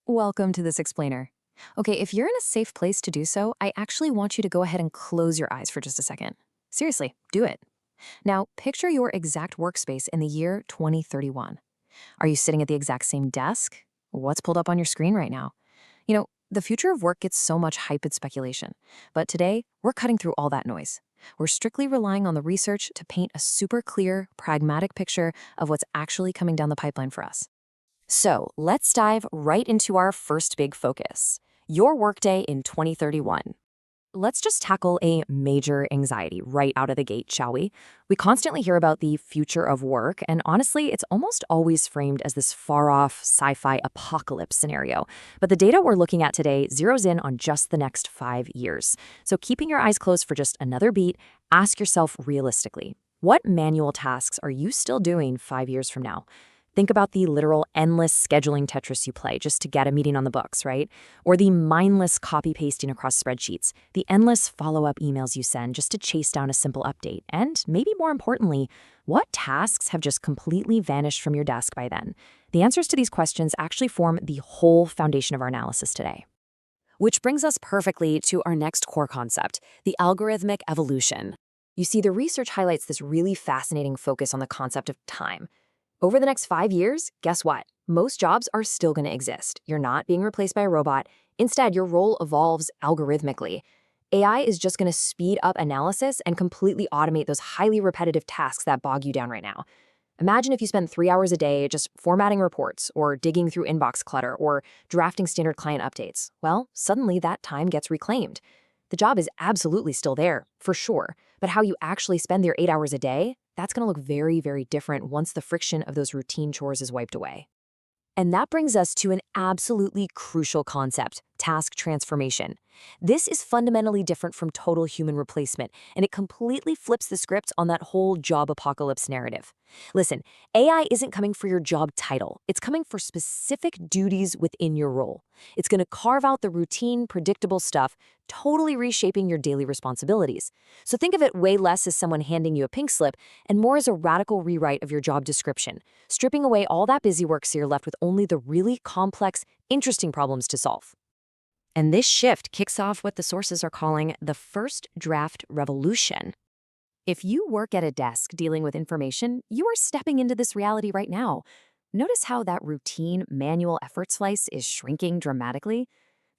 Welcome to this explainer. Okay, if you're in a safe place to do so, I actually want you to go ahead and close your eyes for just a second. Seriously, do it. Now, picture your exact workspace in the year 2031. Are you sitting at the exact same desk? What's pulled up on your screen right now? The future of work gets so much hype and speculation. But today, we're cutting through all that noise. We're strictly relying on the research to paint a super clear, pragmatic picture of what's actually coming down the pipeline for us. So let's dive right into our first big focus, your workday in 2031. Let's just tackle a major anxiety right out of the gate, shall we? We constantly hear about the future of work, and honestly, it's almost always framed as this far-off sci-fi apocalypse scenario. But the data we're looking at today zeroes in on just the next 5 years. So keeping your eyes closed for just another beat, ask yourself realistically, what manual tasks are you still doing 5 years from now? Think about the literal endless scheduling Tetris you play just to get a meeting on the books, right? Or the mindless copy-pasting across spreadsheets, the endless follow-up emails you send just to chase down a simple update. And maybe more importantly, what tasks have just completely vanished from your desk by then? The answers to these questions actually form the whole foundation of our analysis today. Which brings us perfectly to our next core concept, the algorithmic evolution. You see, the research highlights this really fascinating focus on the concept of time. Over the next 5 years, guess what? Most jobs are still going to exist. You're not being replaced by a robot. Instead, your role evolves algorithmically. AI is just going to speed up analysis and completely automate those highly repetitive tasks that bog you down right now. Imagine if you spent 3 hours a day just formatting reports or digging through inbox clutter or drafting standard client updates. Well, suddenly that time gets reclaimed. The job is absolutely still there, for sure, but how you actually spend your 8 hours a day, that's going to look very, very different once the friction of those routine chores is wiped away. And that brings us to an absolutely crucial concept, task transformation. This is fundamentally different from total human replacement, and it completely flips the script on that whole job apocalypse narrative. Listen, AI isn't coming for your job title. It's coming for specific duties within your role. It's going to carve out the routine, predictable stuff, totally reshaping your daily responsibilities. So think of it way less as someone handing you a pink slip and more as a radical rewrite of your job description, stripping away all that busy work so you're left with only the really complex, interesting problems to solve. And this shift kicks off what the sources are calling the first draft revolution. If you work at a desk dealing with information, you are stepping into this reality right now. Notice how that routine manual effort slice is shrinking dramatically?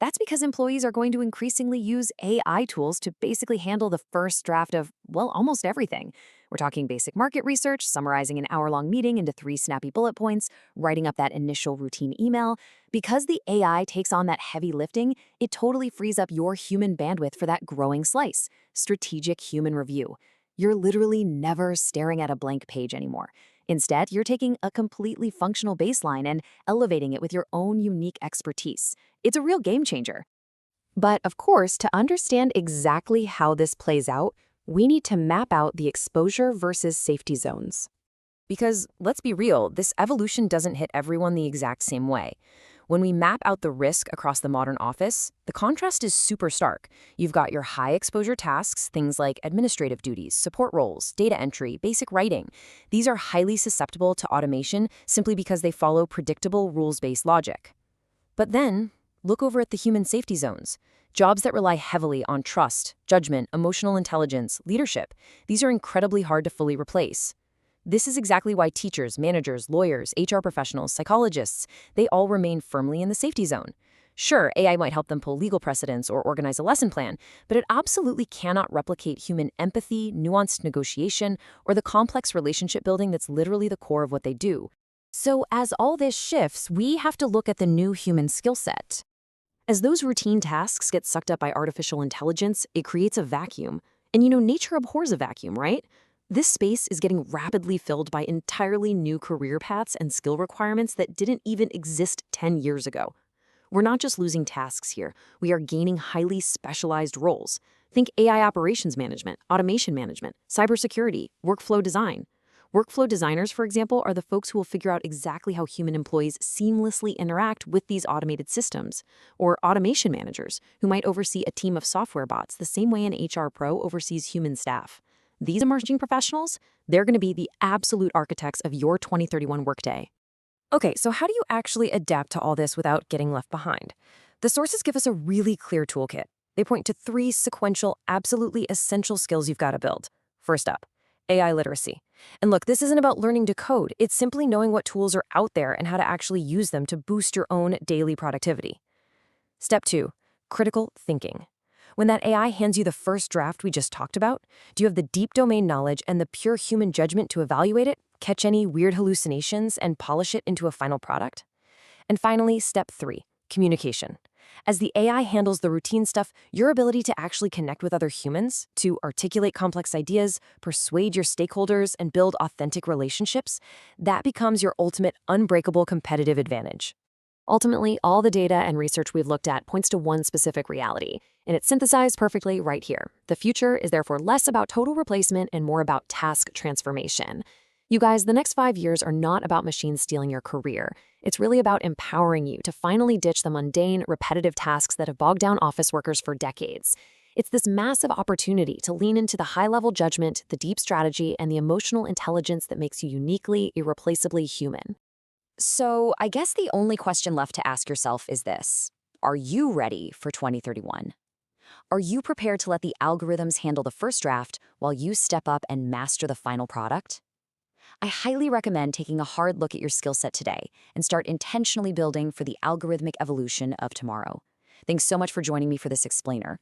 That's because employees are going to increasingly use AI tools to basically handle the first draft of, well, almost everything. We're talking basic market research, summarizing an hour-long meeting into 3 snappy bullet points, writing up that initial routine email. Because the AI takes on that heavy lifting, it totally frees up your human bandwidth for that growing slice, strategic human review. You're literally never staring at a blank page anymore. Instead, you're taking a completely functional baseline and elevating it with your own unique expertise. It's a real game changer. But of course, to understand exactly how this plays out, we need to map out the exposure versus safety zones. Because let's be real, this evolution doesn't hit everyone the exact same way. When we map out the risk across the modern office, the contrast is super stark. You've got your high exposure tasks, things like administrative duties, support roles, data entry, basic writing. These are highly susceptible to automation simply because they follow predictable rules-based logic. But then, look over at the human safety zones. Jobs that rely heavily on trust, judgment, emotional intelligence, leadership. These are incredibly hard to fully replace. This is exactly why teachers, managers, lawyers, HR professionals, psychologists, they all remain firmly in the safety zone. Sure, AI might help them pull legal precedents or organize a lesson plan, but it absolutely cannot replicate human empathy, nuanced negotiation, or the complex relationship building that's literally the core of what they do. So as all this shifts, we have to look at the new human skill set. As those routine tasks get sucked up by artificial intelligence, it creates a vacuum. And nature abhors a vacuum, right? This space is getting rapidly filled by entirely new career paths and skill requirements that didn't even exist 10 years ago. We're not just losing tasks here, we are gaining highly specialized roles. Think AI operations management, automation management, cybersecurity, workflow design. Workflow designers, for example, are the folks who will figure out exactly how human employees seamlessly interact with these automated systems. Or automation managers, who might oversee a team of software bots the same way an HR pro oversees human staff. These emerging professionals, they're going to be the absolute architects of your 2031 workday. Okay, so how do you actually adapt to all this without getting left behind? The sources give us a really clear toolkit. They point to three sequential, absolutely essential skills you've got to build. First up, AI literacy. And look, this isn't about learning to code. It's simply knowing what tools are out there and how to actually use them to boost your own daily productivity. Step two, critical thinking. When that AI hands you the first draft we just talked about, do you have the deep domain knowledge and the pure human judgment to evaluate it, catch any weird hallucinations, and polish it into a final product? And finally, step three, communication. As the AI handles the routine stuff, your ability to actually connect with other humans, to articulate complex ideas, persuade your stakeholders, and build authentic relationships, that becomes your ultimate unbreakable competitive advantage. Ultimately, all the data and research we've looked at points to one specific reality, and it's synthesized perfectly right here. The future is therefore less about total replacement and more about task transformation. You guys, the next 5 years are not about machines stealing your career. It's really about empowering you to finally ditch the mundane, repetitive tasks that have bogged down office workers for decades. It's this massive opportunity to lean into the high-level judgment, the deep strategy, and the emotional intelligence that makes you uniquely, irreplaceably human. So, I guess the only question left to ask yourself is this: are you ready for 2031? Are you prepared to let the algorithms handle the first draft while you step up and master the final product? I highly recommend taking a hard look at your skill set today and start intentionally building for the algorithmic evolution of tomorrow. Thanks so much for joining me for this explainer.